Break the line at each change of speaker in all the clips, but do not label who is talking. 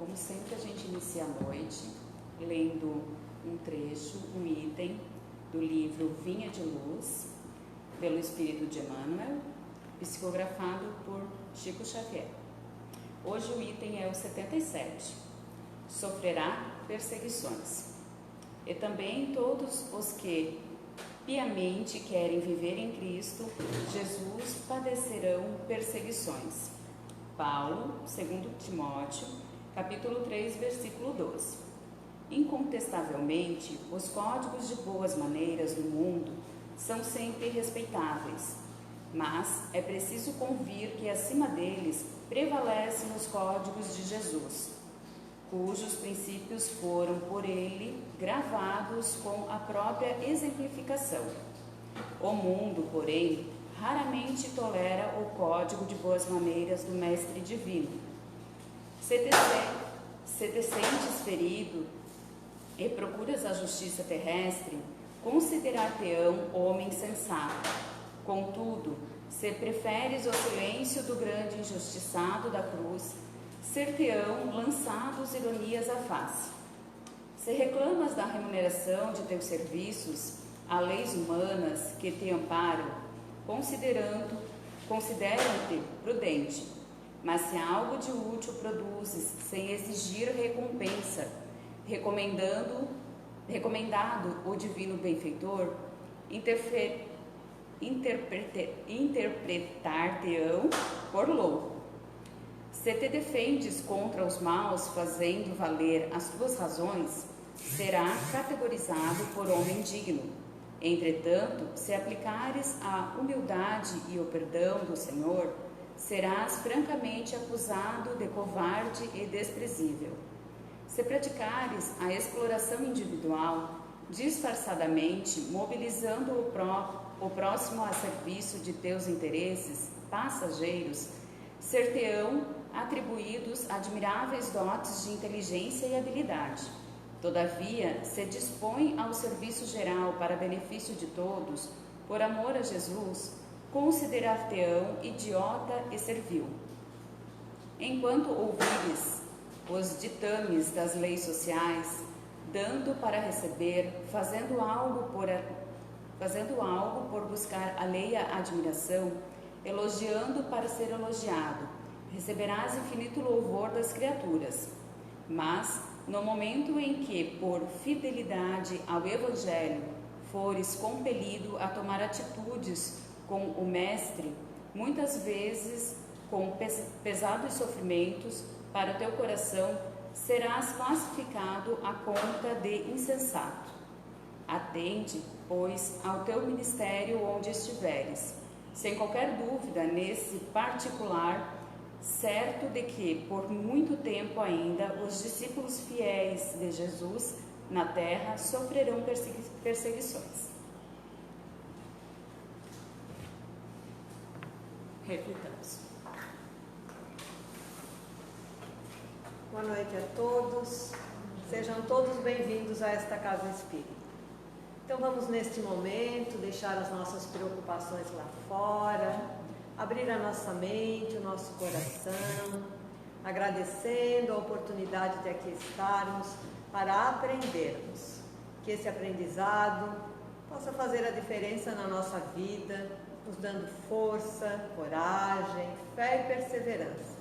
Como sempre, a gente inicia a noite lendo um trecho, um item do livro Vinha de Luz, pelo Espírito de Emmanuel, psicografado por Chico Xavier. Hoje o item é o 77, sofrerá perseguições. E também todos os que piamente querem viver em Cristo Jesus padecerão perseguições. Paulo, 2 Timóteo, capítulo 3, versículo 12. Incontestavelmente, os códigos de boas maneiras do mundo são sempre respeitáveis, mas é preciso convir que acima deles prevalecem os códigos de Jesus, cujos princípios foram por ele gravados com a própria exemplificação. O mundo, porém, raramente tolera o código de boas maneiras do Mestre Divino. Se te sentes ferido e procuras a justiça terrestre, considerar-te-ão homem sensato. Contudo, se preferes o silêncio do grande injustiçado da cruz, ser-te-ão lançados ironias à face. Se reclamas da remuneração de teus serviços a leis humanas que te amparam, consideram-te prudente. Mas se algo de útil produzes sem exigir recompensa, recomendado o divino benfeitor, interpretar-te-ão por louco. Se te defendes contra os maus fazendo valer as tuas razões, será categorizado por homem digno. Entretanto, se aplicares a humildade e o perdão do Senhor, serás francamente acusado de covarde e desprezível. Se praticares a exploração individual, disfarçadamente mobilizando o próximo a serviço de teus interesses passageiros, ser-te-ão atribuídos admiráveis dotes de inteligência e habilidade. Todavia, se dispõe ao serviço geral para benefício de todos, por amor a Jesus, considerar-te-ão idiota e servil. Enquanto ouvires os ditames das leis sociais, dando para receber, fazendo algo por buscar alheia admiração, elogiando para ser elogiado, receberás infinito louvor das criaturas. Mas, no momento em que, por fidelidade ao Evangelho, fores compelido a tomar atitudes com o Mestre, muitas vezes com pesados sofrimentos para o teu coração, serás classificado à conta de insensato. Atende, pois, ao teu ministério onde estiveres, sem qualquer dúvida nesse particular, certo de que, por muito tempo ainda, os discípulos fiéis de Jesus na terra sofrerão perseguições. Reflitamos.
Boa noite a todos, sejam todos bem-vindos a esta Casa Espírita. Então vamos neste momento deixar as nossas preocupações lá fora, abrir a nossa mente, o nosso coração, agradecendo a oportunidade de aqui estarmos para aprendermos, que esse aprendizado possa fazer a diferença na nossa vida, nos dando força, coragem, fé e perseverança.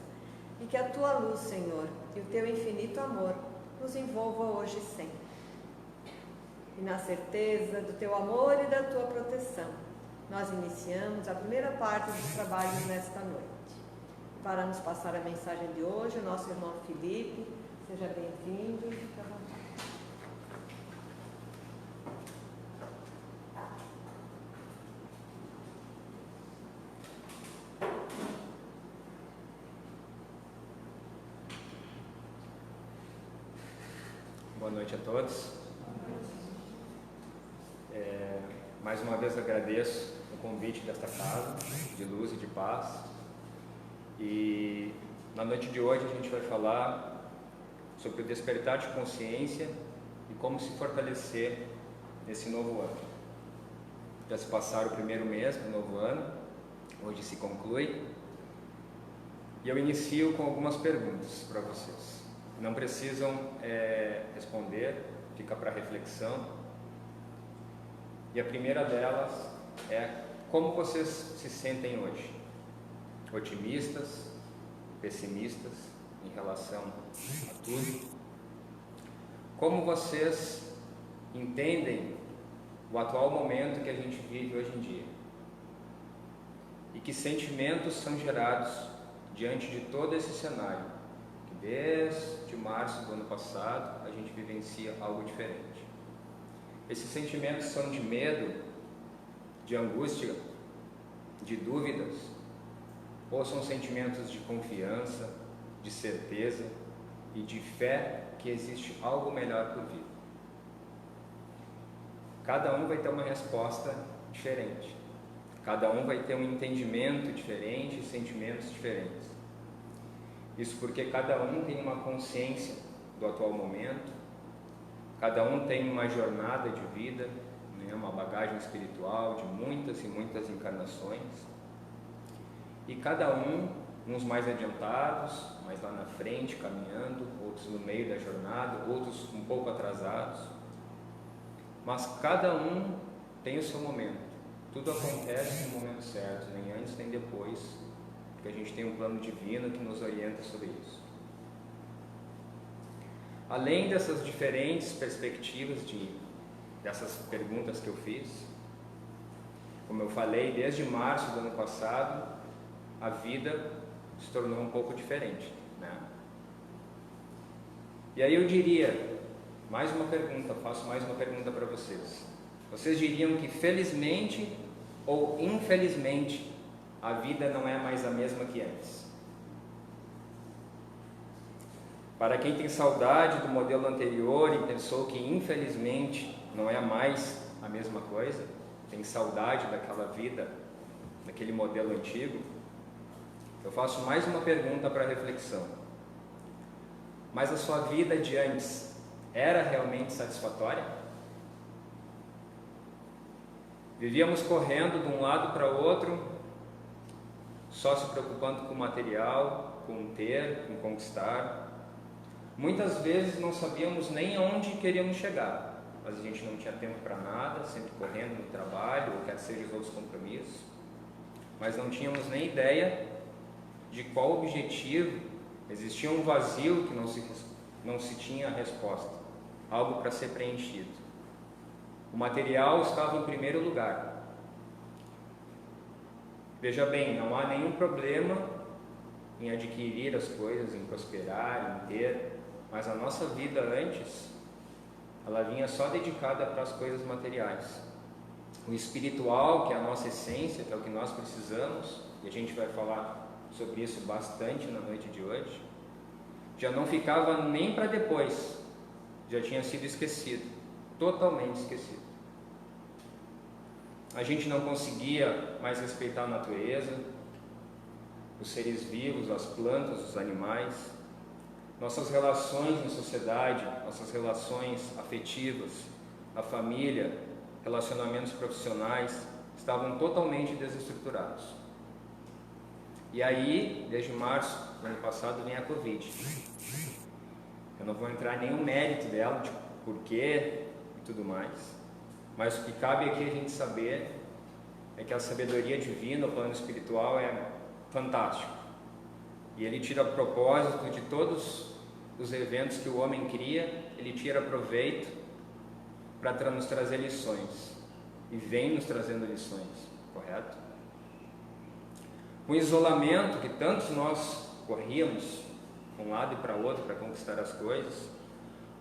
E que a Tua luz, Senhor, e o Teu infinito amor nos envolva hoje e sempre. E na certeza do Teu amor e da Tua proteção, nós iniciamos a primeira parte dos trabalhos nesta noite. Para nos passar a mensagem de hoje, o nosso irmão Felipe, seja bem-vindo e fique à vontade.
Boa noite a todos. Mais uma vez agradeço o convite desta casa de luz e de paz. E na noite de hoje a gente vai falar sobre o despertar de consciência e como se fortalecer nesse novo ano. Já se passaram o primeiro mês do novo ano, hoje se conclui. E eu inicio com algumas perguntas para vocês. não precisam responder, fica para reflexão. E a primeira delas é: como vocês se sentem hoje? Otimistas, pessimistas em relação a tudo? Como vocês entendem o atual momento que a gente vive hoje em dia? E que sentimentos são gerados diante de todo esse cenário? Que desde março do ano passado a gente vivencia algo diferente. Esses sentimentos são de medo, de angústia, de dúvidas? Ou são sentimentos de confiança, de certeza e de fé que existe algo melhor por vir? Cada um vai ter uma resposta diferente. Cada um vai ter um entendimento diferente e sentimentos diferentes. Isso porque cada um tem uma consciência do atual momento, cada um tem uma jornada de vida, né, uma bagagem espiritual de muitas e muitas encarnações. E cada um, uns mais adiantados, mais lá na frente, caminhando, outros no meio da jornada, outros um pouco atrasados. Mas cada um tem o seu momento. Tudo acontece no momento certo, nem antes nem depois, porque a gente tem um plano divino que nos orienta sobre isso. Além dessas diferentes perspectivas dessas perguntas que eu fiz, como eu falei, desde março do ano passado, a vida se tornou um pouco diferente, né? E aí eu diria, faço mais uma pergunta para vocês. Vocês diriam que felizmente ou infelizmente a vida não é mais a mesma que antes? Para quem tem saudade do modelo anterior e pensou que infelizmente não é mais a mesma coisa, tem saudade daquela vida, daquele modelo antigo, eu faço mais uma pergunta para reflexão. Mas a sua vida de antes era realmente satisfatória? Vivíamos correndo de um lado para o outro, só se preocupando com o material, com ter, com conquistar. Muitas vezes não sabíamos nem aonde queríamos chegar, mas a gente não tinha tempo para nada, sempre correndo no trabalho, ou quer seja os outros compromissos, mas não tínhamos nem ideia de qual objetivo. Existia um vazio que não se tinha resposta, algo para ser preenchido. O material estava em primeiro lugar. Veja bem, não há nenhum problema em adquirir as coisas, em prosperar, em ter, mas a nossa vida antes, ela vinha só dedicada para as coisas materiais. O espiritual, que é a nossa essência, que é o que nós precisamos, e a gente vai falar sobre isso bastante na noite de hoje, já não ficava nem para depois, já tinha sido esquecido, totalmente esquecido. A gente não conseguia mais respeitar a natureza, os seres vivos, as plantas, os animais. Nossas relações na sociedade, nossas relações afetivas, a família, relacionamentos profissionais, estavam totalmente desestruturados. E aí, desde março do ano passado, vem a Covid. Eu não vou entrar em nenhum mérito dela, de porquê e tudo mais, mas o que cabe aqui a gente saber é que a sabedoria divina, o plano espiritual é fantástico. E ele tira propósito de todos os eventos que o homem cria, ele tira proveito para nos trazer lições. E vem nos trazendo lições, correto? O isolamento que tantos nós corríamos de um lado e para outro para conquistar as coisas,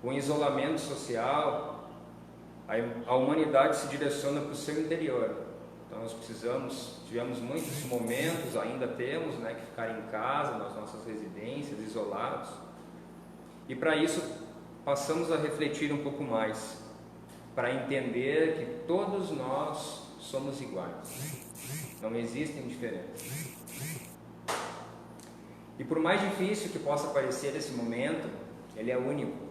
o isolamento social, a humanidade se direciona para o seu interior. Então nós tivemos muitos momentos, ainda temos, né, que ficar em casa, nas nossas residências, isolados. E para isso passamos a refletir um pouco mais, para entender que todos nós somos iguais, não existem diferenças. E por mais difícil que possa parecer esse momento, ele é único.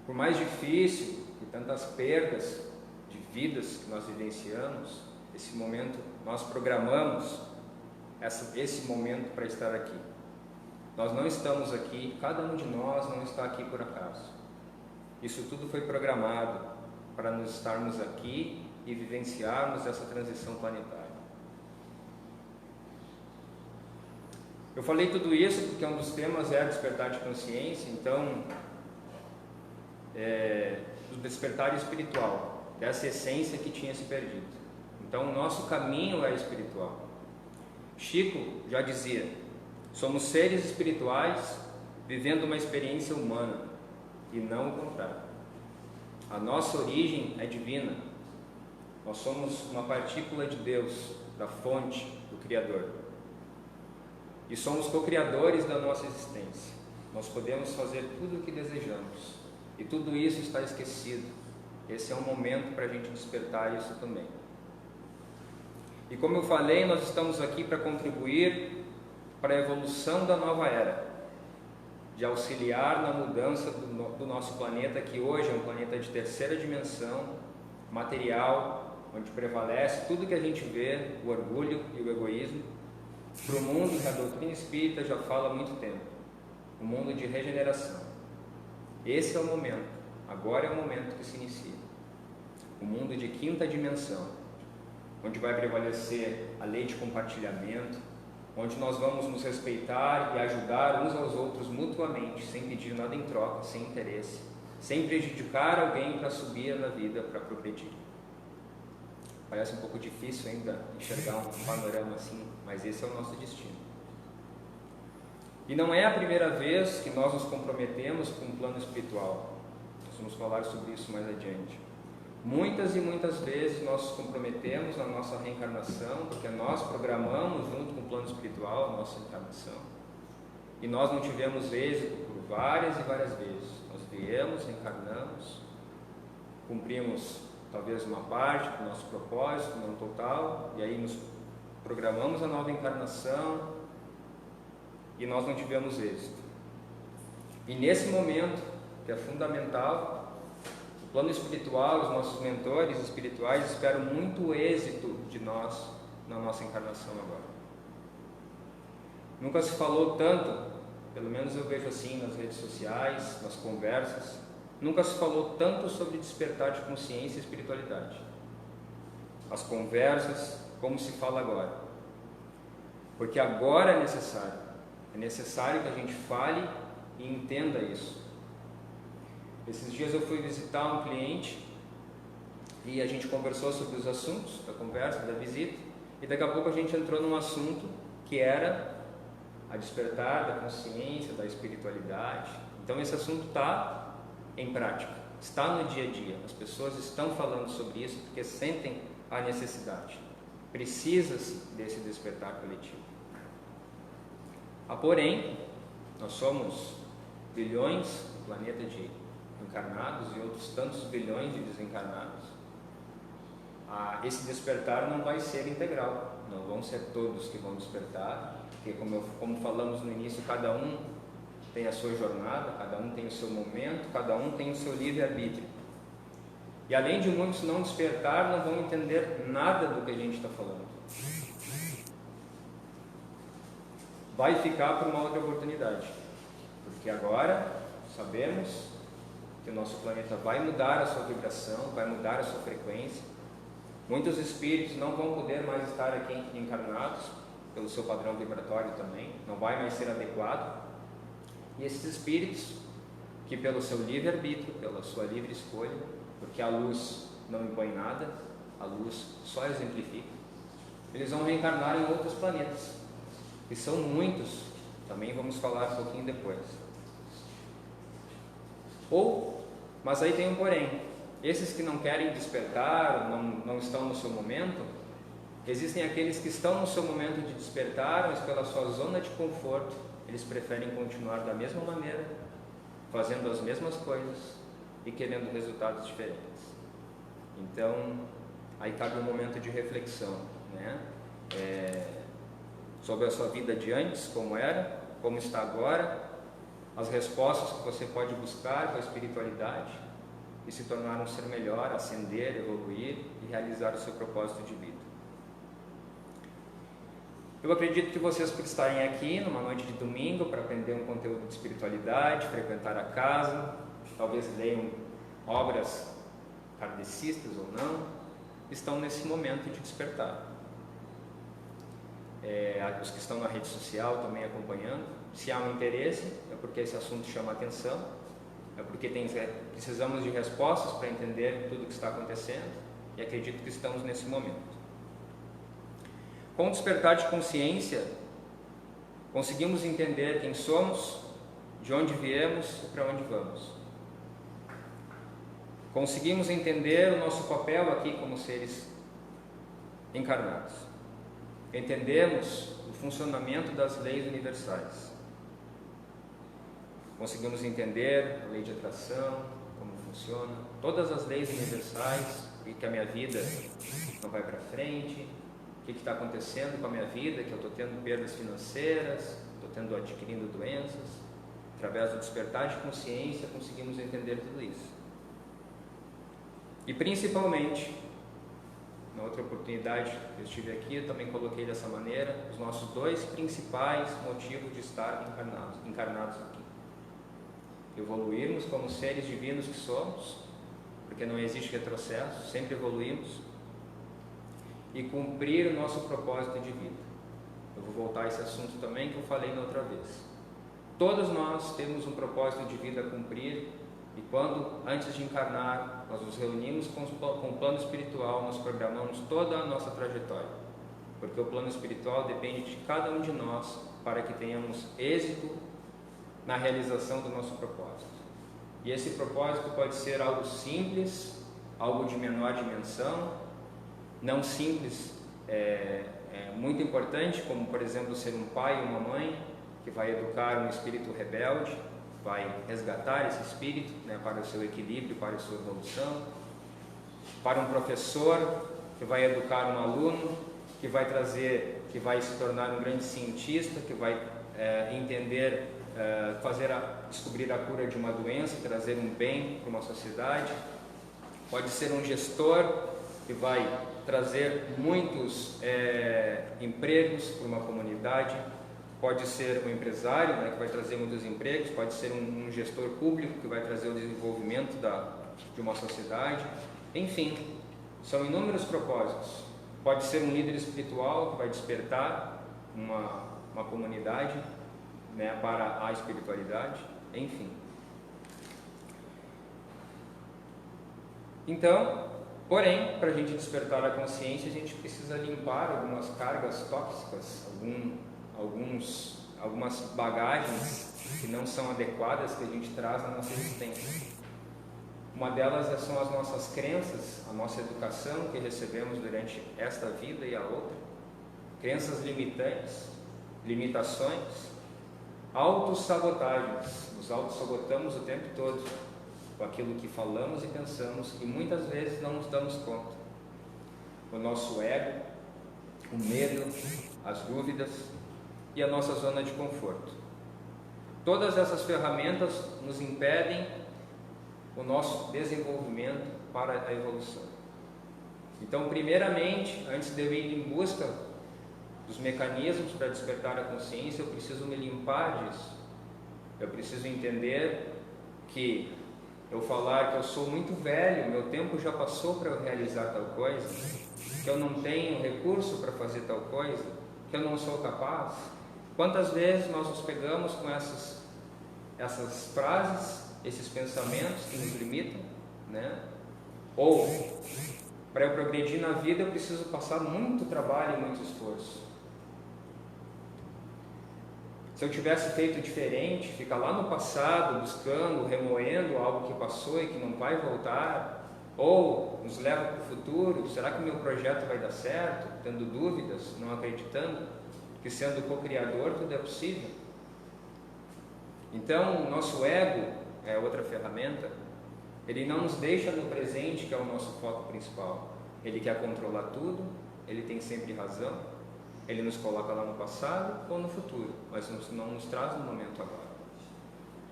Por mais difícil e tantas perdas de vidas que nós vivenciamos, esse momento nós programamos esse momento para estar aqui. Nós não estamos aqui, cada um de nós não está aqui por acaso. Isso tudo foi programado para nós estarmos aqui e vivenciarmos essa transição planetária. Eu falei tudo isso porque um dos temas é despertar de consciência, então, do despertar espiritual, dessa essência que tinha se perdido. Então, o nosso caminho é espiritual. Chico já dizia: somos seres espirituais vivendo uma experiência humana, e não o contrário. A nossa origem é divina. Nós somos uma partícula de Deus, da fonte, do Criador. E somos co-criadores da nossa existência. Nós podemos fazer tudo o que desejamos. E tudo isso está esquecido. Esse é um momento para a gente despertar isso também. E como eu falei, nós estamos aqui para contribuir para a evolução da nova era, de auxiliar na mudança do nosso planeta, que hoje é um planeta de terceira dimensão, material, onde prevalece tudo que a gente vê, o orgulho e o egoísmo, para o mundo que a doutrina espírita já fala há muito tempo, o mundo de regeneração. Esse é o momento, agora é o momento que se inicia. O mundo de quinta dimensão, onde vai prevalecer a lei de compartilhamento, onde nós vamos nos respeitar e ajudar uns aos outros mutuamente, sem pedir nada em troca, sem interesse, sem prejudicar alguém para subir na vida, para progredir. Parece um pouco difícil ainda enxergar um panorama assim, mas esse é o nosso destino. E não é a primeira vez que nós nos comprometemos com o plano espiritual. Nós vamos falar sobre isso mais adiante. Muitas e muitas vezes nós nos comprometemos na nossa reencarnação, porque nós programamos junto com o plano espiritual a nossa encarnação. E nós não tivemos êxito por várias e várias vezes. Nós viemos, reencarnamos, cumprimos talvez uma parte do nosso propósito, não total, e aí nos programamos a nova encarnação e nós não tivemos êxito. E nesse momento, que é fundamental, o plano espiritual, os nossos mentores espirituais esperam muito êxito de nós na nossa encarnação agora. Nunca se falou tanto, pelo menos eu vejo assim nas redes sociais, nas conversas, nunca se falou tanto sobre despertar de consciência e espiritualidade. As conversas, como se fala agora. Porque agora é necessário que a gente fale e entenda isso. Esses dias eu fui visitar um cliente e a gente conversou sobre os assuntos da conversa, da visita, e daqui a pouco a gente entrou num assunto que era a despertar da consciência, da espiritualidade. Então esse assunto está em prática, está no dia a dia. As pessoas estão falando sobre isso porque sentem a necessidade. Precisa-se desse despertar coletivo. Porém, nós somos bilhões no planeta de encarnados e outros tantos bilhões de desencarnados. Esse despertar não vai ser integral, não vão ser todos que vão despertar, porque como falamos no início, cada um tem a sua jornada, cada um tem o seu momento, cada um tem o seu livre-arbítrio. E além de muitos não despertar, não vão entender nada do que a gente está falando. Vai ficar para uma outra oportunidade, porque agora sabemos que o nosso planeta vai mudar a sua vibração, vai mudar a sua frequência. Muitos espíritos não vão poder mais estar aqui encarnados, pelo seu padrão vibratório também, não vai mais ser adequado. E esses espíritos, que pelo seu livre-arbítrio, pela sua livre escolha, porque a luz não impõe nada, a luz só exemplifica, eles vão reencarnar em outros planetas, que são muitos, também vamos falar um pouquinho depois. Mas aí tem um porém, esses que não querem despertar, não estão no seu momento, existem aqueles que estão no seu momento de despertar, mas pela sua zona de conforto, eles preferem continuar da mesma maneira, fazendo as mesmas coisas e querendo resultados diferentes. Então, aí cabe um momento de reflexão, né? Sobre a sua vida de antes, como era, como está agora, as respostas que você pode buscar com a espiritualidade e se tornar um ser melhor, ascender, evoluir e realizar o seu propósito de vida. Eu acredito que vocês, por estarem aqui numa noite de domingo para aprender um conteúdo de espiritualidade, frequentar a casa, talvez leiam obras kardecistas ou não, estão nesse momento de despertar. Os que estão na rede social também acompanhando, se há um interesse, é porque esse assunto chama a atenção, é porque precisamos de respostas para entender tudo o que está acontecendo, e acredito que estamos nesse momento. Com o despertar de consciência, conseguimos entender quem somos, de onde viemos e para onde vamos. Conseguimos entender o nosso papel aqui como seres encarnados. Entendemos o funcionamento das leis universais. Conseguimos entender a lei de atração, como funciona, todas as leis universais, e que a minha vida não vai para frente, o que está acontecendo com a minha vida, que eu estou tendo perdas financeiras, estou adquirindo doenças. Através do despertar de consciência, conseguimos entender tudo isso. E principalmente, na outra oportunidade que eu estive aqui, eu também coloquei dessa maneira, os nossos dois principais motivos de estar encarnados aqui. Evoluirmos como seres divinos que somos, porque não existe retrocesso, sempre evoluímos, e cumprir o nosso propósito de vida. Eu vou voltar a esse assunto também que eu falei na outra vez. Todos nós temos um propósito de vida a cumprir, e quando, antes de encarnar, nós nos reunimos com o plano espiritual, nós programamos toda a nossa trajetória, porque o plano espiritual depende de cada um de nós para que tenhamos êxito na realização do nosso propósito. E esse propósito pode ser algo simples, algo de menor dimensão, não simples, muito importante, como por exemplo ser um pai ou uma mãe que vai educar um espírito rebelde, vai resgatar esse espírito, para o seu equilíbrio, para a sua evolução. Para um professor que vai educar um aluno, que vai se tornar um grande cientista, que vai entender, descobrir a cura de uma doença, trazer um bem para uma sociedade. Pode ser um gestor que vai trazer muitos empregos para uma comunidade. Pode ser um empresário, que vai trazer muitos empregos. Pode ser um gestor público que vai trazer o desenvolvimento de uma sociedade. Enfim, são inúmeros propósitos. Pode ser um líder espiritual que vai despertar uma comunidade, para a espiritualidade. Enfim. Então, porém, para a gente despertar a consciência, a gente precisa limpar algumas cargas tóxicas, algumas bagagens que não são adequadas que a gente traz na nossa existência. Uma delas são as nossas crenças, a nossa educação que recebemos durante esta vida e a outra, crenças limitantes, limitações, autossabotagens. Nos autossabotamos o tempo todo com aquilo que falamos e pensamos e muitas vezes não nos damos conta. O nosso ego, o medo, as dúvidas e a nossa zona de conforto. Todas essas ferramentas nos impedem o nosso desenvolvimento para a evolução. Então, primeiramente, antes de eu ir em busca dos mecanismos para despertar a consciência, eu preciso me limpar disso. Eu preciso entender que eu falar que eu sou muito velho, meu tempo já passou para eu realizar tal coisa, que eu não tenho recurso para fazer tal coisa, que eu não sou capaz. Quantas vezes nós nos pegamos com essas frases, esses pensamentos que nos limitam, Ou, para eu progredir na vida, eu preciso passar muito trabalho e muito esforço. Se eu tivesse feito diferente, ficar lá no passado, buscando, remoendo algo que passou e que não vai voltar, ou nos leva para o futuro, será que o meu projeto vai dar certo? Tendo dúvidas, não acreditando que sendo co-criador tudo é possível. Então, o nosso ego é outra ferramenta, ele não nos deixa no presente, que é o nosso foco principal. Ele quer controlar tudo, ele tem sempre razão, ele nos coloca lá no passado ou no futuro, mas não nos traz no momento agora.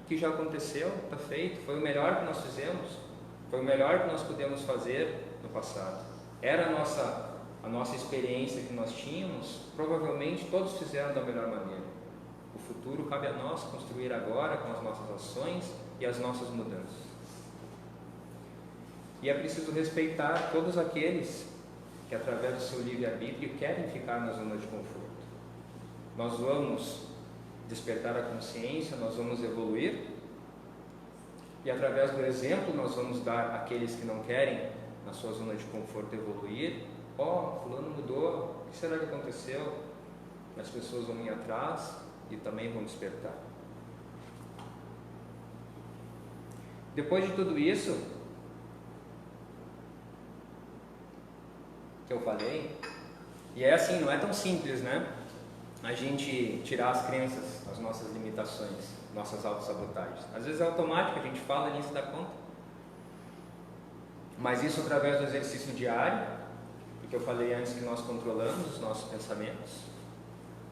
O que já aconteceu, está feito, foi o melhor que nós fizemos, foi o melhor que nós pudemos fazer no passado. Era a nossa a nossa experiência que nós tínhamos, provavelmente todos fizeram da melhor maneira. O futuro cabe a nós construir agora com as nossas ações e as nossas mudanças. E é preciso respeitar todos aqueles que, através do seu livre-arbítrio, querem ficar na zona de conforto. Nós vamos despertar a consciência, nós vamos evoluir, e através do exemplo nós vamos dar àqueles que não querem na sua zona de conforto evoluir. Fulano mudou, o que será que aconteceu? As pessoas vão ir atrás e também vão despertar. Depois de tudo isso que eu falei, e é assim, não é tão simples, né? A gente tirar as crenças, as nossas limitações, nossas autossabotagens. Às vezes é automático, a gente fala e nem se dá conta. Mas isso através do exercício diário, porque eu falei antes que nós controlamos os nossos pensamentos.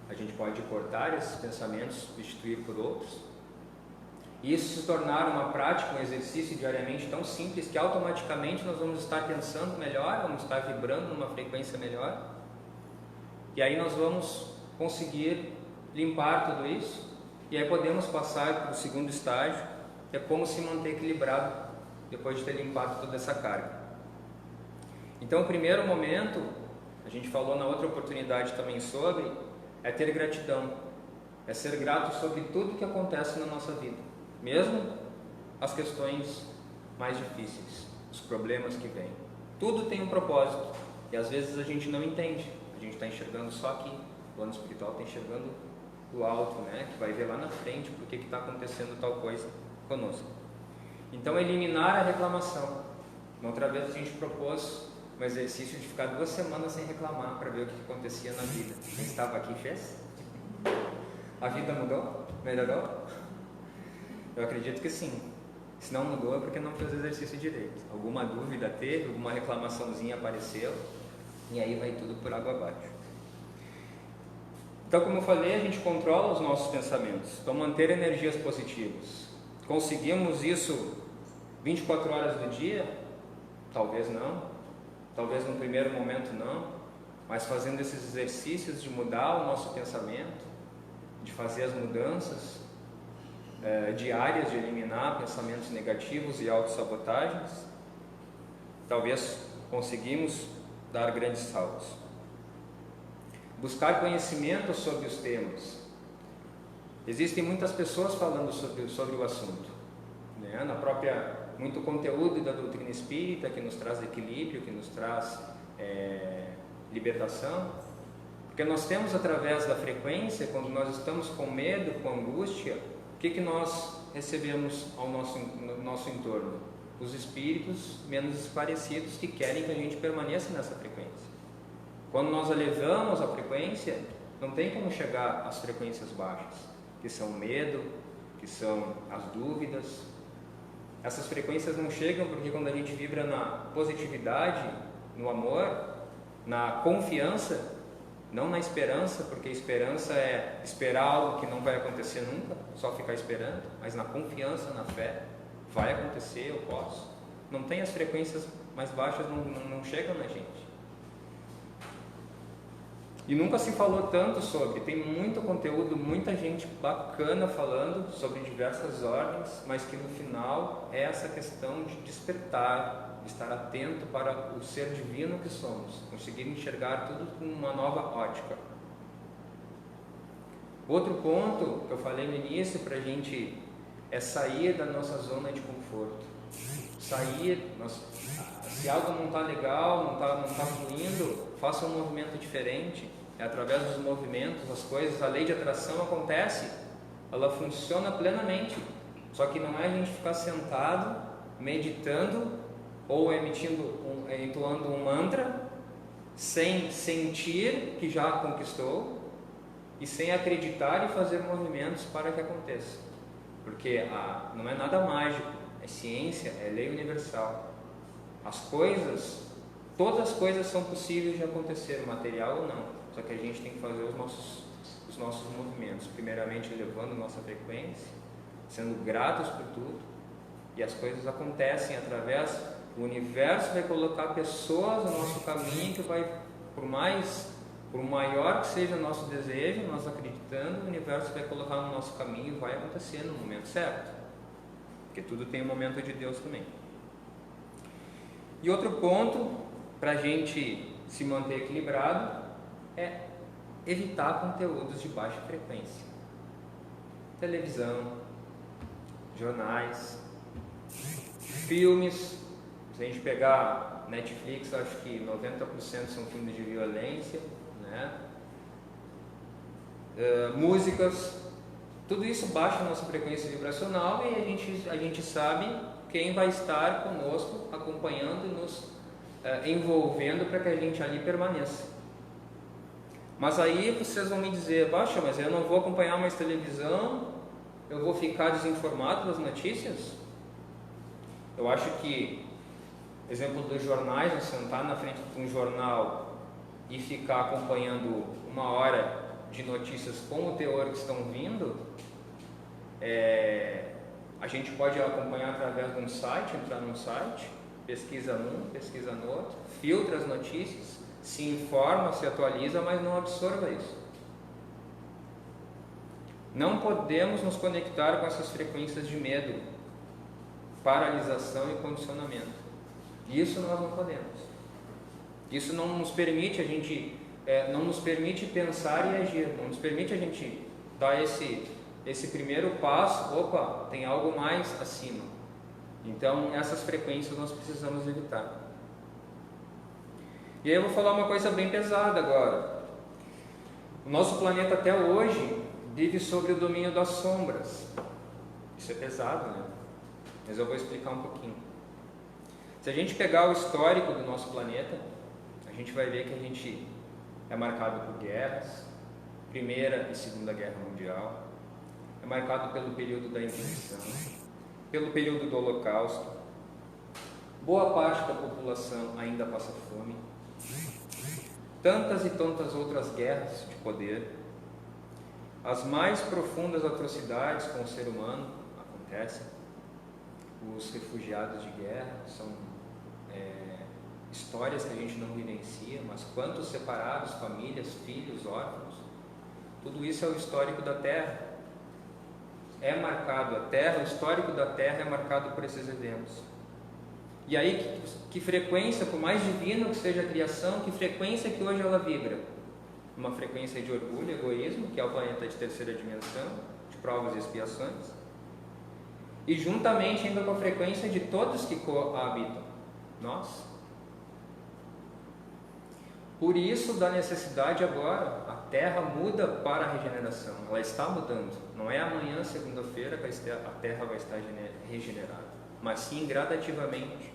A gente pode cortar esses pensamentos, substituir por outros. E isso se tornar uma prática, um exercício diariamente tão simples que automaticamente nós vamos estar pensando melhor, vamos estar vibrando numa frequência melhor. E aí nós vamos conseguir limpar tudo isso. E aí podemos passar para o segundo estágio, que é como se manter equilibrado depois de ter limpado toda essa carga. Então, o primeiro momento, a gente falou na outra oportunidade também sobre, é ter gratidão. É ser grato sobre tudo que acontece na nossa vida. Mesmo as questões mais difíceis, os problemas que vêm. Tudo tem um propósito. E às vezes a gente não entende. A gente está enxergando só aqui. O plano espiritual está enxergando o alto, né? Que vai ver lá na frente por que está acontecendo tal coisa conosco. Então, eliminar a reclamação. Na outra vez a gente propôs um exercício de ficar 2 semanas sem reclamar para ver o que acontecia na vida. Quem estava aqui fez? A vida mudou? Melhorou? Eu acredito que sim. Se não mudou é porque não fez o exercício direito. Alguma dúvida teve, alguma reclamaçãozinha apareceu, e aí vai tudo por água abaixo. Então, como eu falei, a gente controla os nossos pensamentos. Então, manter energias positivas. Conseguimos isso 24 horas do dia? Talvez não. Talvez no primeiro momento não. Mas fazendo esses exercícios de mudar o nosso pensamento, de fazer as mudanças diárias, de eliminar pensamentos negativos e autossabotagens, talvez conseguimos dar grandes saltos. Buscar conhecimento sobre os temas. Existem muitas pessoas falando sobre o assunto, né? Na própria, muito conteúdo da doutrina espírita que nos traz equilíbrio, que nos traz libertação, porque nós temos através da frequência, quando nós estamos com medo, com angústia, o que nós recebemos no nosso entorno? Os espíritos menos esclarecidos que querem que a gente permaneça nessa frequência. Quando nós elevamos a frequência, não tem como chegar às frequências baixas, que são o medo, que são as dúvidas. Essas frequências não chegam porque quando a gente vibra na positividade, no amor, na confiança, não na esperança, porque esperança é esperar algo que não vai acontecer nunca, só ficar esperando, mas na confiança, na fé, vai acontecer, eu posso. Não tem as frequências mais baixas, não chegam na gente. E nunca se falou tanto sobre, tem muito conteúdo, muita gente bacana falando sobre diversas ordens, mas que no final é essa questão de despertar, de estar atento para o ser divino que somos, conseguir enxergar tudo com uma nova ótica. Outro ponto que eu falei no início para a gente é sair da nossa zona de conforto. Se algo não está legal, não está fluindo, faça um movimento diferente. É através dos movimentos, as coisas, a lei de atração acontece, ela funciona plenamente. Só que não é a gente ficar sentado, meditando ou entoando um mantra, sem sentir que já conquistou e sem acreditar e fazer movimentos para que aconteça. Porque não é nada mágico, é ciência, é lei universal. Todas as coisas são possíveis de acontecer, material ou não. Só que a gente tem que fazer os nossos movimentos. Primeiramente, elevando nossa frequência, sendo gratos por tudo. E as coisas acontecem através... O universo vai colocar pessoas no nosso caminho que vai por maior que seja o nosso desejo, nós acreditando, o universo vai colocar no nosso caminho e vai acontecer no momento certo. Porque tudo tem um momento de Deus também. E outro ponto, para a gente se manter equilibrado, é evitar conteúdos de baixa frequência. Televisão, jornais, filmes. Se a gente pegar Netflix, acho que 90% são filmes de violência, né? Músicas, tudo isso baixa a nossa frequência vibracional e a gente sabe quem vai estar conosco, acompanhando e nos envolvendo para que a gente ali permaneça. Mas aí vocês vão me dizer, baixa, mas eu não vou acompanhar mais televisão, eu vou ficar desinformado das notícias? Eu acho que, exemplo dos jornais, você sentar na frente de um jornal e ficar acompanhando 1 hora de notícias com o teor que estão vindo, a gente pode acompanhar através de um site, entrar num site, pesquisa num, pesquisa no outro, filtra as notícias, se informa, se atualiza, mas não absorva isso. Não podemos nos conectar com essas frequências de medo, paralisação e condicionamento. Isso nós não podemos. Isso não nos permite não nos permite pensar e agir, não nos permite a gente dar esse primeiro passo. Opa, tem algo mais acima. Então essas frequências nós precisamos evitar. E aí eu vou falar uma coisa bem pesada agora. O nosso planeta até hoje vive sobre o domínio das sombras. Isso é pesado, né? Mas eu vou explicar um pouquinho. Se a gente pegar o histórico do nosso planeta, a gente vai ver que a gente é marcado por guerras, Primeira e Segunda Guerra Mundial, é marcado pelo período da Inquisição, pelo período do Holocausto. Boa parte da população ainda passa fome. Tantas e tantas outras guerras de poder. As mais profundas atrocidades com o ser humano acontecem. Os refugiados de guerra são histórias que a gente não vivencia, mas quantos separados, famílias, filhos, órfãos. Tudo isso é o histórico da Terra. É marcado a Terra, o histórico da Terra é marcado por esses eventos. E aí, que frequência, por mais divino que seja a criação, que frequência que hoje ela vibra? Uma frequência de orgulho, egoísmo, que é o planeta de terceira dimensão, de provas e expiações, e juntamente ainda com a frequência de todos que coabitam, nós. Por isso, da necessidade agora, a Terra muda para a regeneração, ela está mudando. Não é amanhã, segunda-feira, que a Terra vai estar regenerada, mas sim gradativamente.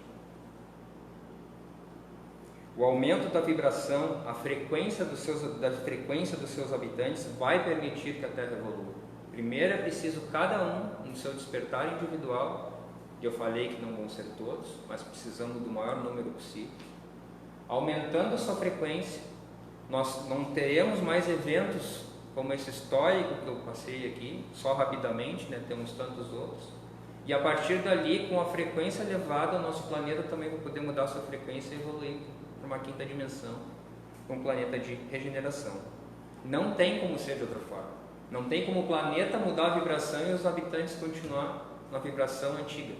O aumento da vibração, da frequência dos seus habitantes vai permitir que a Terra evolua. Primeiro é preciso cada um no seu despertar individual, e eu falei que não vão ser todos, mas precisamos do maior número possível. Aumentando a sua frequência, nós não teremos mais eventos como esse histórico que eu passei aqui, só rapidamente, né? Temos tantos outros. E a partir dali, com a frequência elevada, o nosso planeta também vai poder mudar a sua frequência e evoluir para uma quinta dimensão, um planeta de regeneração. Não tem como ser de outra forma. Não tem como o planeta mudar a vibração e os habitantes continuar na vibração antiga.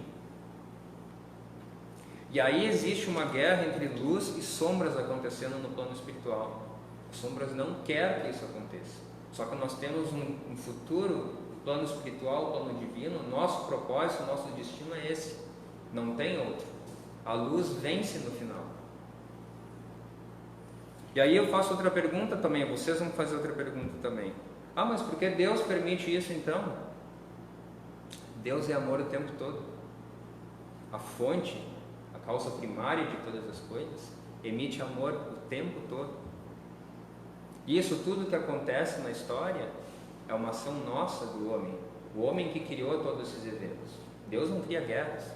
E aí existe uma guerra entre luz e sombras acontecendo no plano espiritual. As sombras não querem que isso aconteça. Só que nós temos um futuro, o plano espiritual, o plano divino, nosso propósito, nosso destino é esse. Não tem outro. A luz vence no final. E aí eu faço outra pergunta também, vocês vão fazer outra pergunta também. Ah, mas por que Deus permite isso então? Deus é amor o tempo todo. A fonte, a causa primária de todas as coisas, emite amor o tempo todo. E isso tudo que acontece na história é uma ação nossa do homem. O homem que criou todos esses eventos. Deus não cria guerras.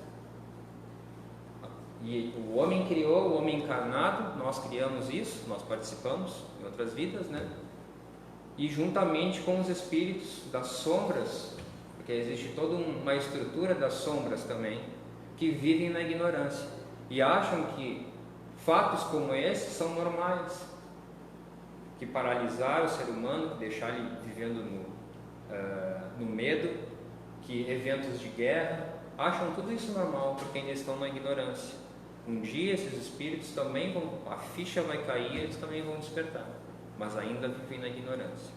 E o homem criou, o homem encarnado, nós criamos isso, nós participamos em outras vidas, né? E juntamente com os espíritos das sombras, porque existe toda uma estrutura das sombras também, que vivem na ignorância e acham que fatos como esses são normais. que paralisar o ser humano, que deixar ele vivendo no medo, que eventos de guerra, acham tudo isso normal porque ainda estão na ignorância. Um dia esses espíritos também a ficha vai cair, eles também vão despertar, mas ainda vivem na ignorância.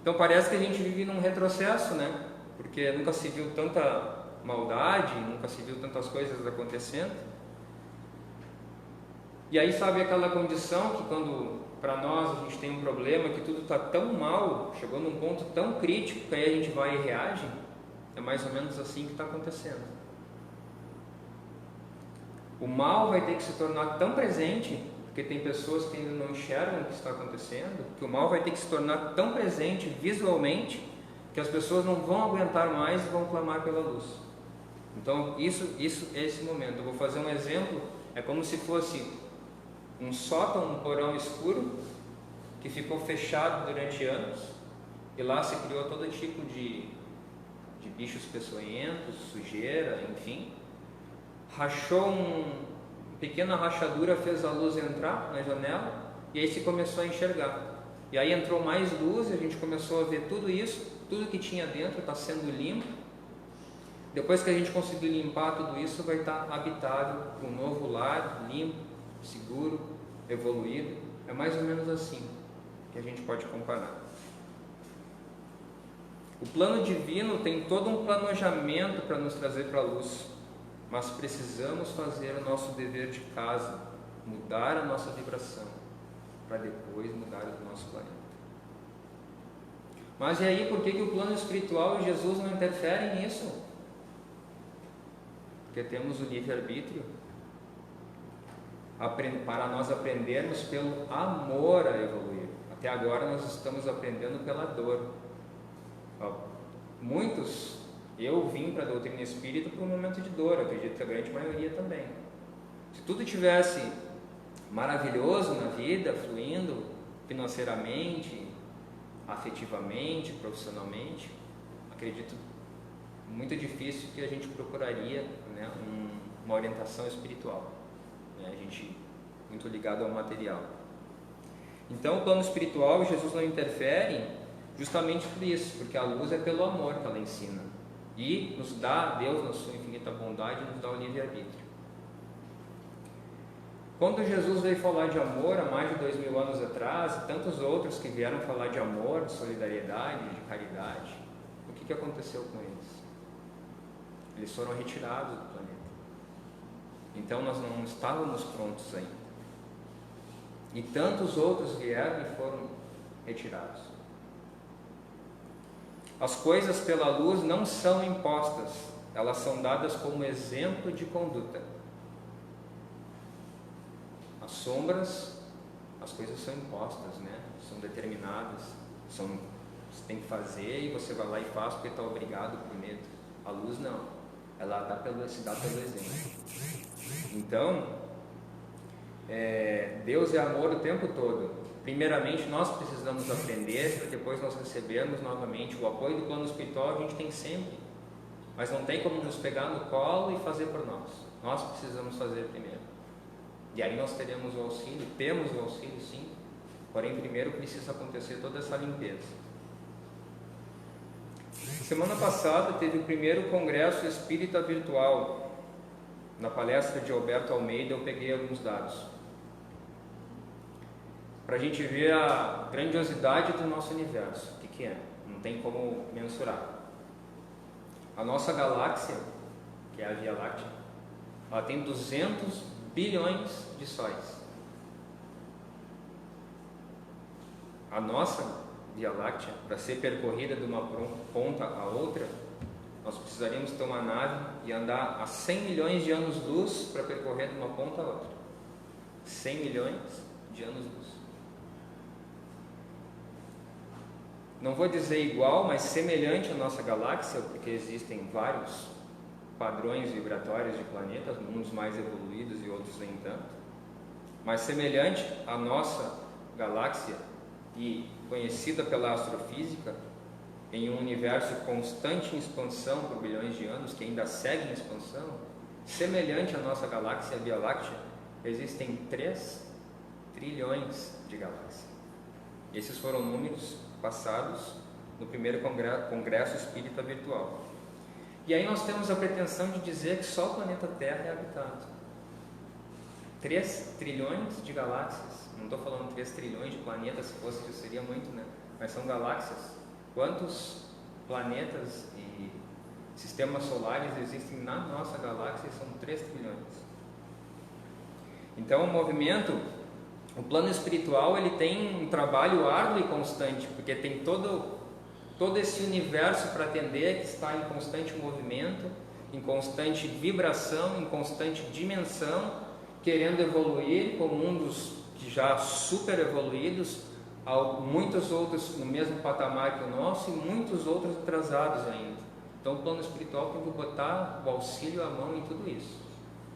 Então parece que a gente vive num retrocesso, né? Porque nunca se viu tanta maldade, nunca se viu tantas coisas acontecendo. E aí, sabe aquela condição que quando para nós a gente tem um problema, que tudo está tão mal, chegou num ponto tão crítico que aí a gente vai e reage? É mais ou menos assim que está acontecendo. O mal vai ter que se tornar tão presente, porque tem pessoas que ainda não enxergam o que está acontecendo, que o mal vai ter que se tornar tão presente visualmente, que as pessoas não vão aguentar mais e vão clamar pela luz. Então, isso é esse momento. Eu vou fazer um exemplo, é como se fosse um sótão, um porão escuro, que ficou fechado durante anos, e lá se criou todo tipo de bichos peçonhentos, sujeira, enfim. Rachou pequena rachadura, fez a luz entrar na janela, e aí se começou a enxergar. E aí entrou mais luz, e a gente começou a ver tudo isso, tudo que tinha dentro está sendo limpo. Depois que a gente conseguir limpar tudo isso, vai estar habitável para um novo lar, limpo, seguro, evoluído. É mais ou menos assim que a gente pode comparar. O plano divino tem todo um planejamento para nos trazer para a luz, mas precisamos fazer o nosso dever de casa, mudar a nossa vibração, para depois mudar o nosso planeta. Mas e aí, por que o plano espiritual e Jesus não interferem nisso? Porque temos o livre-arbítrio para nós aprendermos pelo amor a evoluir. Até agora nós estamos aprendendo pela dor. Muitos, eu vim para a doutrina espírita por um momento de dor, acredito que a grande maioria também. Se tudo tivesse maravilhoso na vida, fluindo financeiramente, afetivamente, profissionalmente, acredito muito difícil que a gente procuraria, né, uma orientação espiritual, né, a gente muito ligado ao material. Então o plano espiritual, Jesus não interfere justamente por isso, porque a luz é pelo amor que ela ensina, e nos dá, Deus na sua infinita bondade, nos dá o livre-arbítrio. Quando Jesus veio falar de amor há mais de 2000 anos atrás, e tantos outros que vieram falar de amor, de solidariedade, de caridade, o que aconteceu com eles? Eles foram retirados do planeta. Então nós não estávamos prontos ainda. E tantos outros vieram e foram retirados. As coisas pela luz não são impostas, elas são dadas como exemplo de conduta. As sombras, as coisas são impostas, né? São determinadas, você tem que fazer e você vai lá e faz porque está obrigado por medo. A luz não, ela se dá pelo exemplo. Então, Deus é amor o tempo todo. Primeiramente nós precisamos aprender, para depois nós recebermos novamente o apoio do plano espiritual. A gente tem sempre, mas não tem como nos pegar no colo e fazer por nós. Nós precisamos fazer primeiro. E aí nós teremos o auxílio, temos o auxílio sim, porém primeiro precisa acontecer toda essa limpeza. Semana passada teve o primeiro congresso espírita virtual. Na palestra de Alberto Almeida eu peguei alguns dados, para a gente ver a grandiosidade do nosso universo. O que é? Não tem como mensurar. A nossa galáxia, que é a Via Láctea, ela tem 200 bilhões de sóis. A nossa Via Láctea, para ser percorrida de uma ponta a outra, nós precisaríamos ter uma nave e andar a 100 milhões de anos-luz para percorrer de uma ponta a outra. 100 milhões de anos-luz. Não vou dizer igual, mas semelhante à nossa galáxia, porque existem vários padrões vibratórios de planetas, uns mais evoluídos e outros nem tanto, mas semelhante à nossa galáxia e conhecida pela astrofísica, em um universo constante em expansão por bilhões de anos, que ainda segue em expansão, semelhante à nossa galáxia, a Via Láctea, existem 3 trilhões de galáxias. Esses foram números passados no primeiro Congresso Espírita Virtual. E aí nós temos a pretensão de dizer que só o planeta Terra é habitado. 3 trilhões de galáxias, não estou falando 3 trilhões de planetas, se fosse isso seria muito, né? Mas são galáxias. Quantos planetas e sistemas solares existem na nossa galáxia? São 3 trilhões. Então o movimento, o plano espiritual, ele tem um trabalho árduo e constante, porque tem todo esse universo para atender, que está em constante movimento, em constante vibração, em constante dimensão, querendo evoluir como mundos que já super evoluídos, muitos outros no mesmo patamar que o nosso e muitos outros atrasados ainda. Então o plano espiritual tem que botar o auxílio à mão em tudo isso.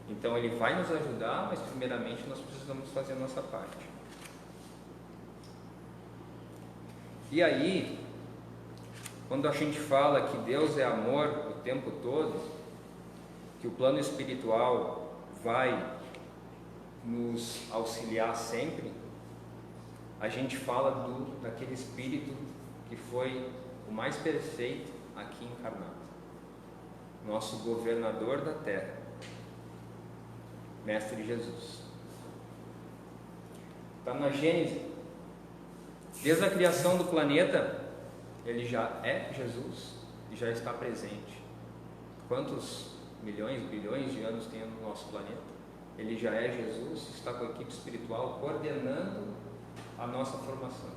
Então ele vai nos ajudar, mas primeiramente nós precisamos fazer a nossa parte. E aí, quando a gente fala que Deus é amor o tempo todo, que o plano espiritual vai nos auxiliar sempre, a gente fala daquele Espírito que foi o mais perfeito aqui encarnado, nosso governador da Terra, Mestre Jesus. Está na Gênesis. Desde a criação do planeta, ele já é Jesus e já está presente. Quantos milhões, bilhões de anos tem no nosso planeta? Ele já é Jesus, está com a equipe espiritual coordenando a nossa formação.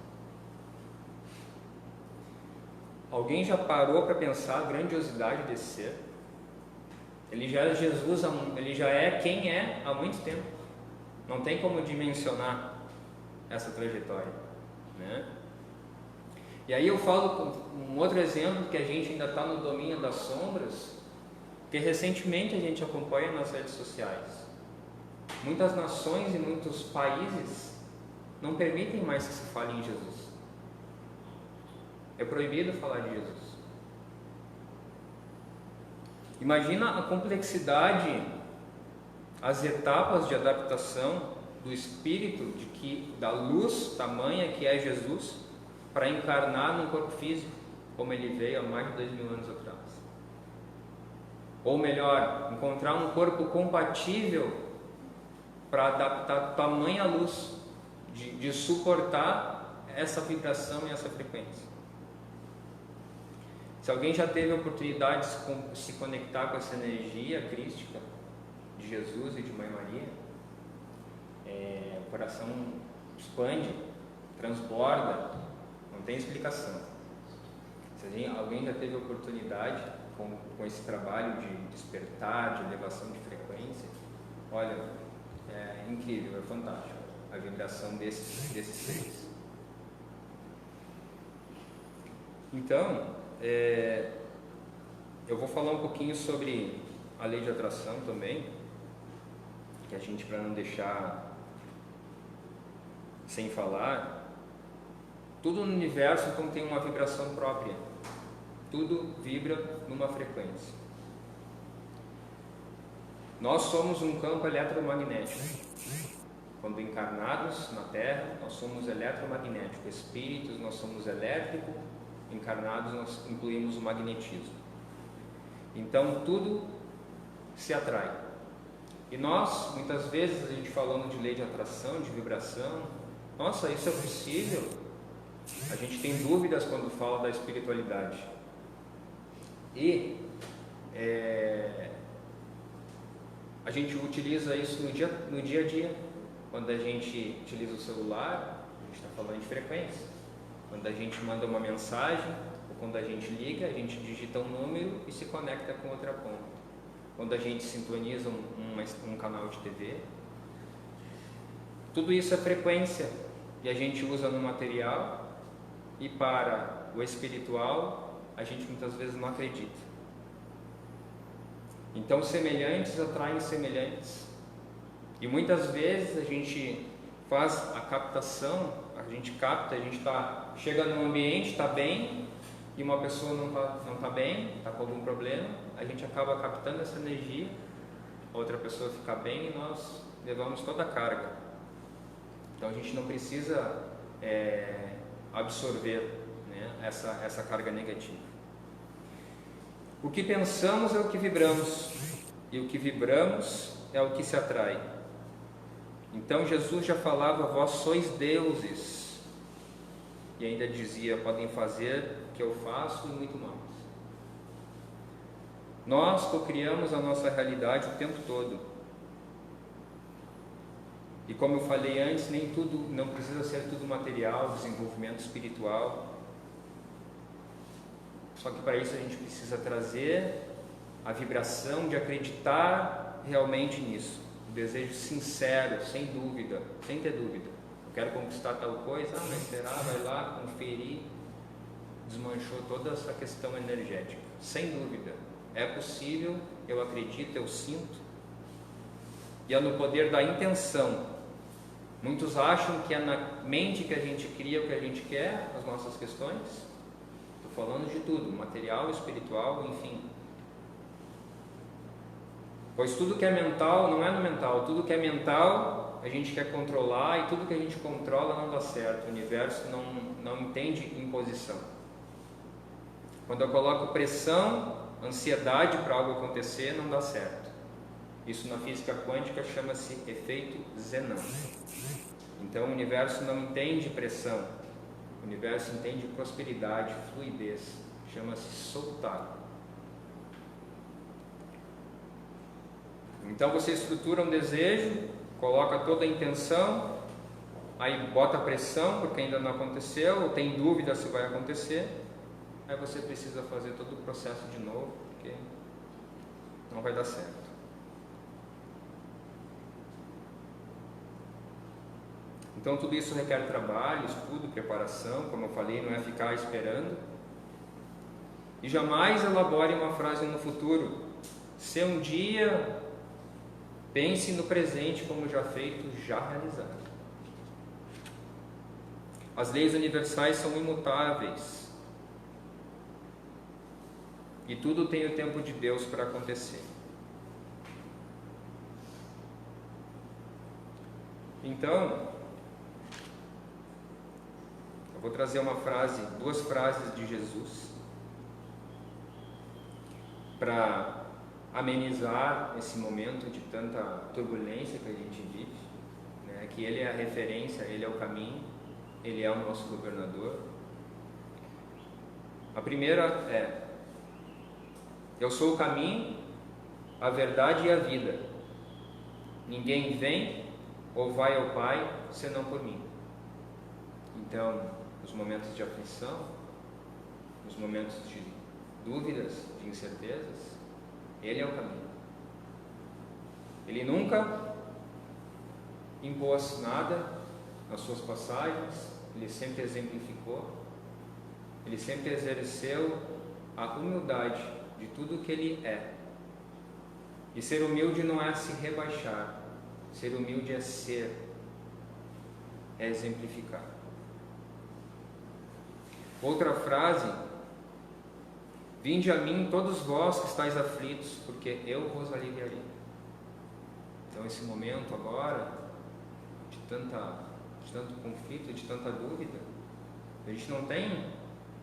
Alguém já parou para pensar a grandiosidade desse ser? Ele já é Jesus, ele já é quem é há muito tempo. Não tem como dimensionar essa trajetória, né? E aí eu falo um outro exemplo, que a gente ainda está no domínio das sombras, que recentemente a gente acompanha nas redes sociais. Muitas nações e muitos países não permitem mais que se fale em Jesus. É proibido falar de Jesus. Imagina a complexidade, as etapas de adaptação do espírito da luz tamanha que é Jesus para encarnar num corpo físico, como ele veio há mais de 2000 anos atrás. Ou melhor, encontrar um corpo compatível para adaptar tamanha luz, de suportar essa vibração e essa frequência. Se alguém já teve a oportunidade de se conectar com essa energia crística de Jesus e de Mãe Maria, o coração expande, transborda, não tem explicação. Se alguém já teve a oportunidade com esse trabalho de despertar, de elevação de frequência, olha, é incrível, é fantástico a vibração desses seres. Então, eu vou falar um pouquinho sobre a lei de atração também, que a gente, para não deixar sem falar, tudo no universo então tem uma vibração própria, tudo vibra numa frequência. Nós somos um campo eletromagnético. Quando encarnados na Terra, nós somos eletromagnéticos. Espíritos, nós somos elétrico. Encarnados, nós incluímos o magnetismo. Então, tudo se atrai. E nós, muitas vezes, a gente falando de lei de atração, de vibração, nossa, isso é possível? A gente tem dúvidas quando fala da espiritualidade. E a gente utiliza isso no dia a dia. Quando a gente utiliza o celular, a gente está falando de frequência. Quando a gente manda uma mensagem, ou quando a gente liga, a gente digita um número e se conecta com outra ponta. Quando a gente sintoniza um canal de TV, tudo isso é frequência e a gente usa no material, e para o espiritual a gente muitas vezes não acredita. Então semelhantes atraem semelhantes, e muitas vezes a gente faz a captação, a gente capta, chega num ambiente, está bem, e uma pessoa não está bem, está com algum problema, a gente acaba captando essa energia, a outra pessoa fica bem e nós levamos toda a carga Então a gente não precisa absorver, né, essa carga negativa. O que pensamos é o que vibramos, e o que vibramos é o que se atrai. Então Jesus já falava: vós sois deuses, e ainda dizia: podem fazer o que eu faço e muito mais. Nós cocriamos a nossa realidade o tempo todo. E como eu falei antes, nem tudo, não precisa ser tudo material, desenvolvimento espiritual. Só que para isso a gente precisa trazer a vibração de acreditar realmente nisso. O desejo sincero, sem dúvida, sem ter dúvida. Eu quero conquistar tal coisa, mas será? Vai lá, conferir. Desmanchou toda essa questão energética. Sem dúvida. É possível, eu acredito, eu sinto. E é no poder da intenção. Muitos acham que é na mente que a gente cria o que a gente quer, as nossas questões. Estou falando de tudo, material, espiritual, enfim. Pois tudo que é mental não é no mental. Tudo que é mental a gente quer controlar, e tudo que a gente controla não dá certo. O universo não entende imposição. Quando eu coloco pressão, ansiedade para algo acontecer, não dá certo. Isso na física quântica chama-se efeito Zenon. Então o universo não entende pressão, o universo entende prosperidade, fluidez, chama-se soltar. Então você estrutura um desejo, coloca toda a intenção, aí bota pressão porque ainda não aconteceu, ou tem dúvida se vai acontecer, aí você precisa fazer todo o processo de novo, porque não vai dar certo. Então tudo isso requer trabalho, estudo, preparação, como eu falei, não é ficar esperando. E jamais elabore uma frase no futuro. Se um dia, pense no presente como já feito, já realizado. As leis universais são imutáveis. E tudo tem o tempo de Deus para acontecer. Então, vou trazer duas frases de Jesus para amenizar esse momento de tanta turbulência que a gente vive, né? Que Ele é a referência, Ele é o caminho, Ele é o nosso governador. A primeira é: eu sou o caminho, a verdade e a vida. Ninguém vem ou vai ao Pai senão por mim. Então, nos momentos de aflição, nos momentos de dúvidas, de incertezas, Ele é o caminho. Ele nunca impôs nada nas suas passagens, Ele sempre exemplificou, Ele sempre exerceu a humildade de tudo que Ele é. E ser humilde não é se rebaixar, ser humilde é ser, é exemplificar. Outra frase: vinde a mim todos vós que estáis aflitos, porque eu vos aliviarei. Então esse momento agora, de tanto conflito, de tanta dúvida, a gente não tem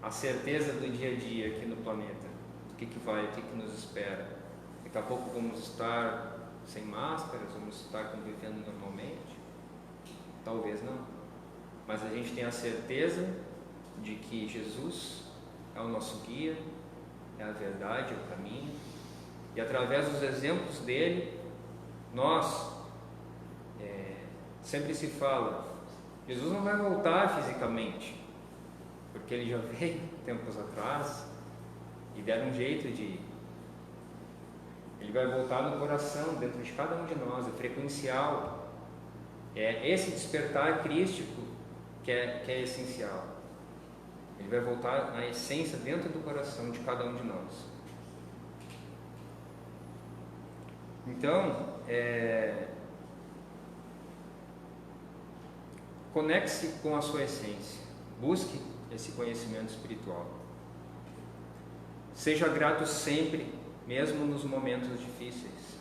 a certeza do dia a dia aqui no planeta, do que vai, o que nos espera. Daqui a pouco vamos estar sem máscaras, vamos estar convivendo normalmente? Talvez não. Mas a gente tem a certeza de que Jesus é o nosso guia, é a verdade, é o caminho, e através dos exemplos dele, nós, sempre se fala, Jesus não vai voltar fisicamente, porque ele já veio tempos atrás e deram um jeito de... Ele vai voltar no coração, dentro de cada um de nós, é frequencial, é esse despertar crístico que é essencial. Ele vai voltar na essência dentro do coração de cada um de nós. Então, conecte-se com a sua essência. Busque esse conhecimento espiritual. Seja grato sempre, mesmo nos momentos difíceis.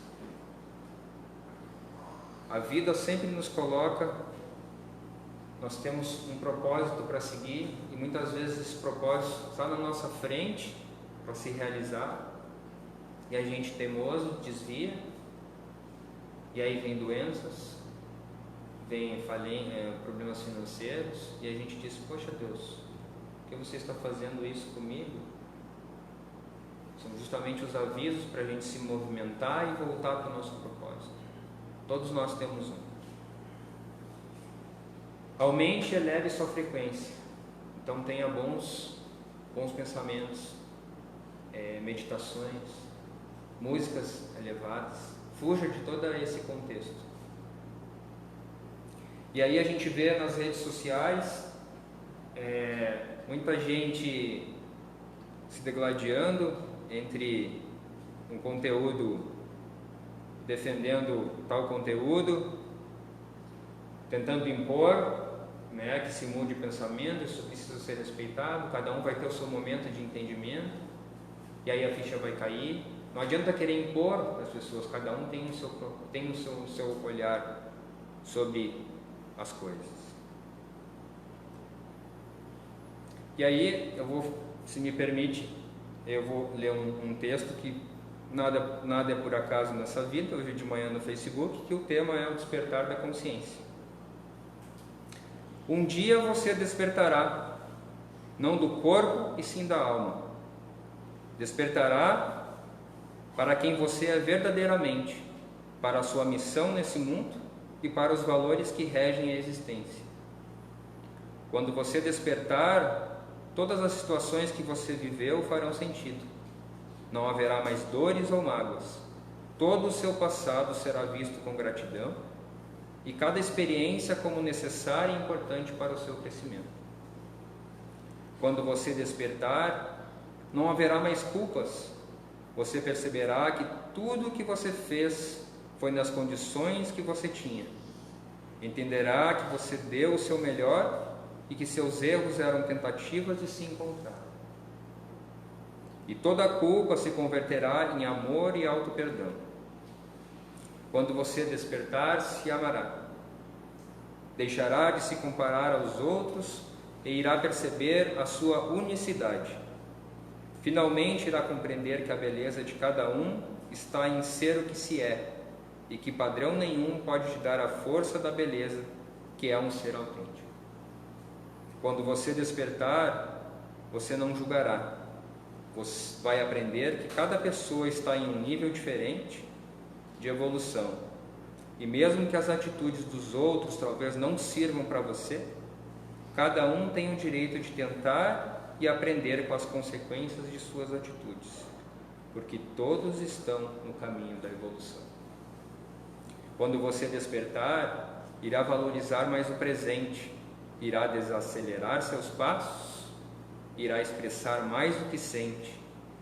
A vida sempre nos coloca nós temos um propósito para seguir e muitas vezes esse propósito está na nossa frente para se realizar e a gente teimoso desvia e aí vem doenças, vem problemas financeiros e a gente diz: poxa Deus, por que você está fazendo isso comigo? São justamente os avisos para a gente se movimentar e voltar para o nosso propósito. Todos nós temos um. Aumente e eleve sua frequência. Então tenha bons pensamentos, meditações, músicas elevadas. Fuja de todo esse contexto. E aí a gente vê nas redes sociais muita gente se degladiando entre um conteúdo, defendendo tal conteúdo, tentando impor, que se mude de pensamento. Isso precisa ser respeitado, cada um vai ter o seu momento de entendimento, e aí a ficha vai cair. Não adianta querer impor as pessoas, cada um tem o seu olhar sobre as coisas. E aí, se me permite, eu vou ler um texto que nada é por acaso nessa vida, hoje de manhã no Facebook, que o tema é o despertar da consciência. Um dia você despertará, não do corpo e sim da alma. Despertará para quem você é verdadeiramente, para a sua missão nesse mundo e para os valores que regem a existência. Quando você despertar, todas as situações que você viveu farão sentido. Não haverá mais dores ou mágoas. Todo o seu passado será visto com gratidão e cada experiência como necessária e importante para o seu crescimento. Quando você despertar, não haverá mais culpas. Você perceberá que tudo o que você fez foi nas condições que você tinha. Entenderá que você deu o seu melhor e que seus erros eram tentativas de se encontrar. E toda a culpa se converterá em amor e auto-perdão. Quando você despertar, se amará. Deixará de se comparar aos outros e irá perceber a sua unicidade. Finalmente irá compreender que a beleza de cada um está em ser o que se é e que padrão nenhum pode te dar a força da beleza que é um ser autêntico. Quando você despertar, você não julgará. Você vai aprender que cada pessoa está em um nível diferente de evolução. E mesmo que as atitudes dos outros talvez não sirvam para você, cada um tem o direito de tentar e aprender com as consequências de suas atitudes, porque todos estão no caminho da evolução. Quando você despertar, irá valorizar mais o presente, irá desacelerar seus passos, irá expressar mais o que sente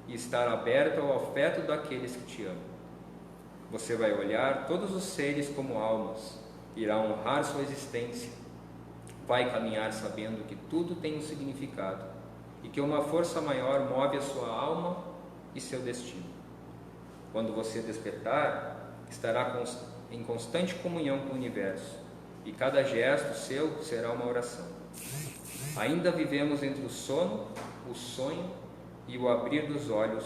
e estar aberto ao afeto daqueles que te amam. Você vai olhar todos os seres como almas, irá honrar sua existência, vai caminhar sabendo que tudo tem um significado e que uma força maior move a sua alma e seu destino. Quando você despertar, estará em constante comunhão com o universo e cada gesto seu será uma oração. Ainda vivemos entre o sono, o sonho e o abrir dos olhos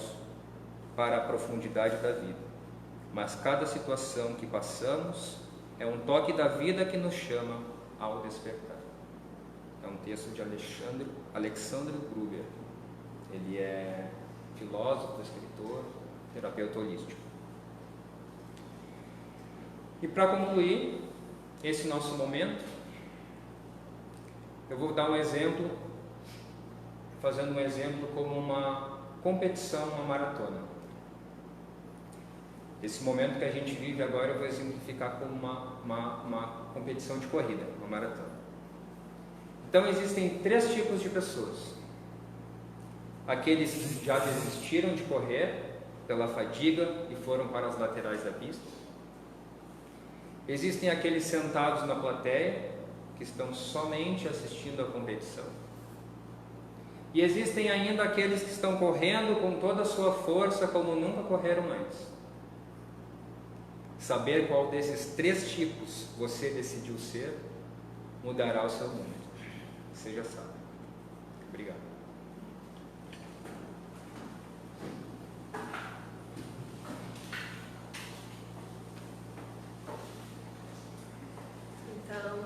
para a profundidade da vida, mas cada situação que passamos é um toque da vida que nos chama ao despertar. É um texto de Alexander Gruber. Ele é filósofo, escritor, terapeuta holístico. E para concluir esse nosso momento, eu vou dar um exemplo, fazendo um exemplo como uma competição, uma maratona. Esse momento que a gente vive agora eu vou exemplificar como uma competição de corrida, uma maratona. Então existem 3 tipos de pessoas: aqueles que já desistiram de correr pela fadiga e foram para as laterais da pista. Existem aqueles sentados na plateia que estão somente assistindo à competição. E existem ainda aqueles que estão correndo com toda a sua força como nunca correram antes. Saber qual desses 3 tipos você decidiu ser mudará o seu mundo. Seja sábio. Obrigado.
Então,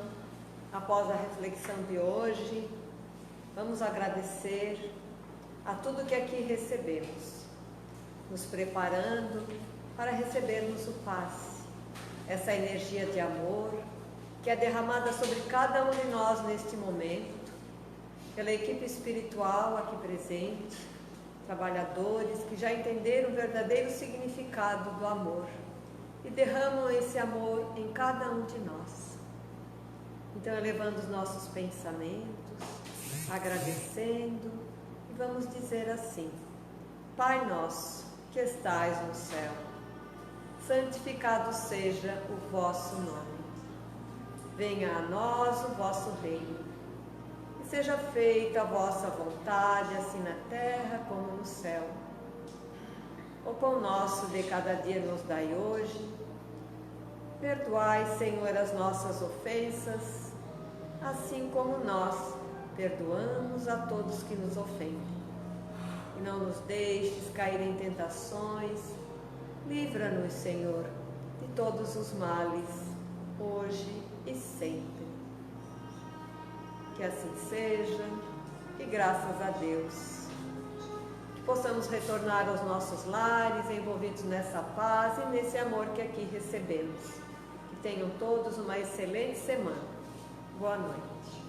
após a reflexão de hoje, vamos agradecer a tudo que aqui recebemos, nos preparando para recebermos o passe, essa energia de amor que é derramada sobre cada um de nós neste momento, pela equipe espiritual aqui presente, trabalhadores que já entenderam o verdadeiro significado do amor e derramam esse amor em cada um de nós. Então, elevando os nossos pensamentos, agradecendo, e vamos dizer assim: Pai nosso, que estais no céu, santificado seja o vosso nome. Venha a nós o vosso reino, e seja feita a vossa vontade, assim na terra como no céu. O pão nosso de cada dia nos dai hoje. Perdoai, Senhor, as nossas ofensas, assim como nós perdoamos a todos que nos ofendem. E não nos deixes cair em tentações. Livra-nos, Senhor, de todos os males, hoje e sempre. Que assim seja, e graças a Deus, que possamos retornar aos nossos lares, envolvidos nessa paz e nesse amor que aqui recebemos. Que tenham todos uma excelente semana. Boa noite.